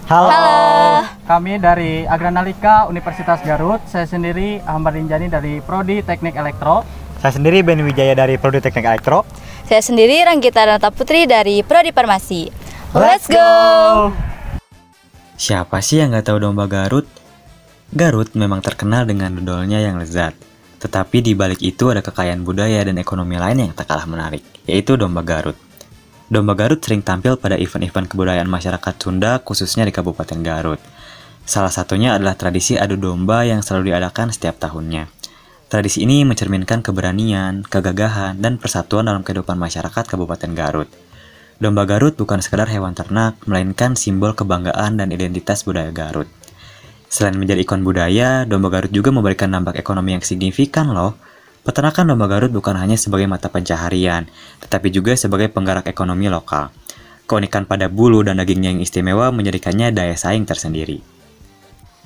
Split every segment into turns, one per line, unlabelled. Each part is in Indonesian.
Halo.
Kami dari Agranalika Universitas Garut. Saya sendiri Ahmad Rinjani dari Prodi Teknik Elektro.
Saya sendiri Ben Wijaya dari Prodi Teknik Elektro.
Saya sendiri Ranggita Renata Putri dari Prodi Farmasi. Let's go!
Siapa sih yang nggak tahu domba Garut? Garut memang terkenal dengan dodolnya yang lezat. Tetapi di balik itu ada kekayaan budaya dan ekonomi lain yang tak kalah menarik, yaitu domba Garut. Domba Garut sering tampil pada event-event kebudayaan masyarakat Sunda, khususnya di Kabupaten Garut. Salah satunya adalah tradisi adu domba yang selalu diadakan setiap tahunnya. Tradisi ini mencerminkan keberanian, kegagahan, dan persatuan dalam kehidupan masyarakat Kabupaten Garut. Domba Garut bukan sekadar hewan ternak, melainkan simbol kebanggaan dan identitas budaya Garut. Selain menjadi ikon budaya, domba Garut juga memberikan dampak ekonomi yang signifikan loh. Peternakan domba Garut bukan hanya sebagai mata pencaharian, tetapi juga sebagai penggerak ekonomi lokal. Keunikan pada bulu dan dagingnya yang istimewa menjadikannya daya saing tersendiri.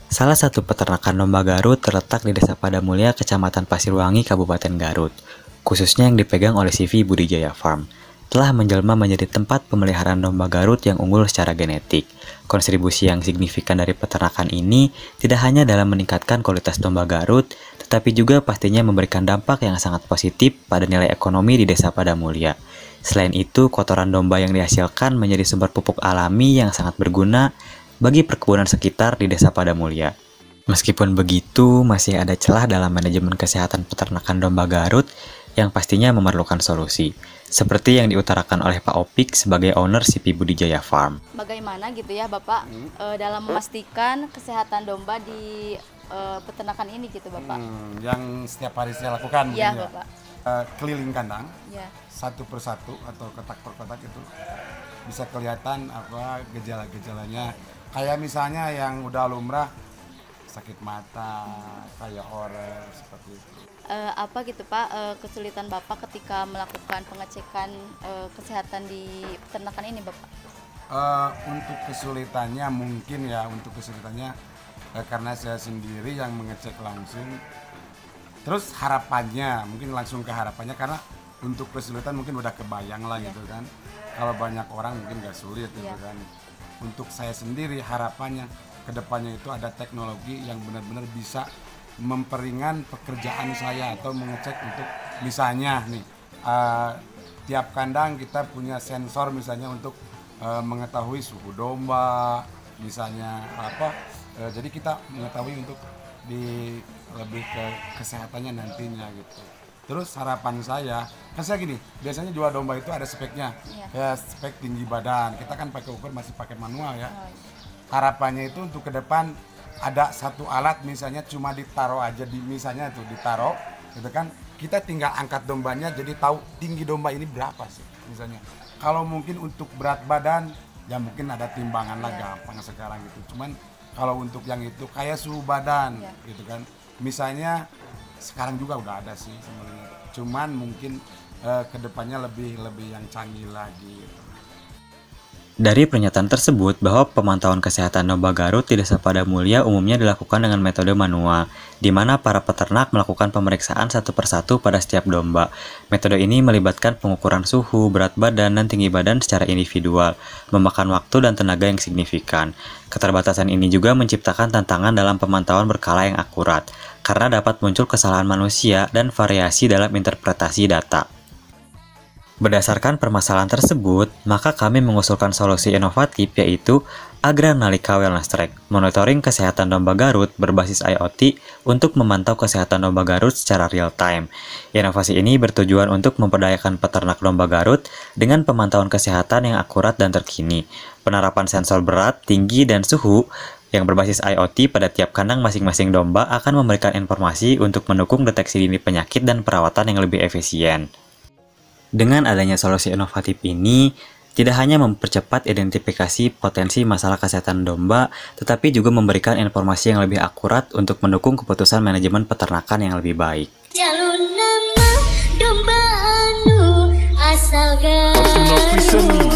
Salah satu peternakan domba Garut terletak di Desa Padamulya, Kecamatan Pasirwangi, Kabupaten Garut, khususnya yang dipegang oleh CV Budijaya Farm. Telah menjelma menjadi tempat pemeliharaan domba Garut yang unggul secara genetik. Kontribusi yang signifikan dari peternakan ini tidak hanya dalam meningkatkan kualitas domba Garut, tetapi juga pastinya memberikan dampak yang sangat positif pada nilai ekonomi di Desa Padamulya. Selain itu, kotoran domba yang dihasilkan menjadi sumber pupuk alami yang sangat berguna bagi perkebunan sekitar di Desa Padamulya. Meskipun begitu, masih ada celah dalam manajemen kesehatan peternakan domba Garut yang pastinya memerlukan solusi. Seperti yang diutarakan oleh Pak Opik sebagai owner CP Budijaya Farm.
Bagaimana gitu ya Bapak dalam memastikan kesehatan domba di peternakan ini gitu Bapak?
Yang setiap hari saya lakukan
Iya
ya.
Bapak.
Keliling kandang
Ya.
satu persatu atau kotak per kotak itu bisa kelihatan apa gejala-gejalanya. Kayak misalnya yang udah lumrah sakit mata, kayak orek seperti itu.
Apa gitu Pak kesulitan Bapak ketika melakukan pengecekan kesehatan di peternakan ini Bapak?
Untuk kesulitannya mungkin ya, karena saya sendiri yang mengecek langsung. Terus harapannya, mungkin langsung ke harapannya, karena untuk kesulitan mungkin udah kebayang lah gitu kan. Kalau banyak orang mungkin gak sulit gitu kan. Untuk saya sendiri harapannya kedepannya itu ada teknologi yang benar-benar bisa memperingan pekerjaan saya atau mengecek untuk misalnya nih tiap kandang kita punya sensor misalnya untuk mengetahui suhu domba misalnya apa jadi kita mengetahui untuk lebih ke kesehatannya nantinya gitu. Terus harapan saya kan saya gini, biasanya jual domba itu ada speknya ya, spek tinggi badan, kita kan pakai ukur masih pakai manual ya. Harapannya itu untuk ke depan ada satu alat misalnya cuma ditaruh aja misalnya tuh ditaruh gitu kan, kita tinggal angkat dombanya jadi tahu tinggi domba ini berapa sih misalnya. Kalau mungkin untuk berat badan ya mungkin ada timbangan lah gampang sekarang gitu. Cuman kalau untuk yang itu kayak suhu badan gitu kan, misalnya sekarang juga udah ada sih sebenarnya. Cuman mungkin kedepannya lebih yang canggih lagi gitu.
Dari pernyataan tersebut bahwa pemantauan kesehatan domba Garut di Desa Padamulya umumnya dilakukan dengan metode manual, di mana para peternak melakukan pemeriksaan satu persatu pada setiap domba. Metode ini melibatkan pengukuran suhu, berat badan, dan tinggi badan secara individual, memakan waktu dan tenaga yang signifikan. Keterbatasan ini juga menciptakan tantangan dalam pemantauan berkala yang akurat, karena dapat muncul kesalahan manusia dan variasi dalam interpretasi data. Berdasarkan permasalahan tersebut, maka kami mengusulkan solusi inovatif yaitu Agranalika Wellness Track, monitoring kesehatan domba Garut berbasis IoT untuk memantau kesehatan domba Garut secara real time. Inovasi ini bertujuan untuk memperdayakan peternak domba Garut dengan pemantauan kesehatan yang akurat dan terkini, penerapan sensor berat, tinggi, dan suhu yang berbasis IoT pada tiap kandang masing-masing domba akan memberikan informasi untuk mendukung deteksi dini penyakit dan perawatan yang lebih efisien. Dengan adanya solusi inovatif ini, tidak hanya mempercepat identifikasi potensi masalah kesehatan domba, tetapi juga memberikan informasi yang lebih akurat untuk mendukung keputusan manajemen peternakan yang lebih baik.
Jalur nama domba anu asal Garut.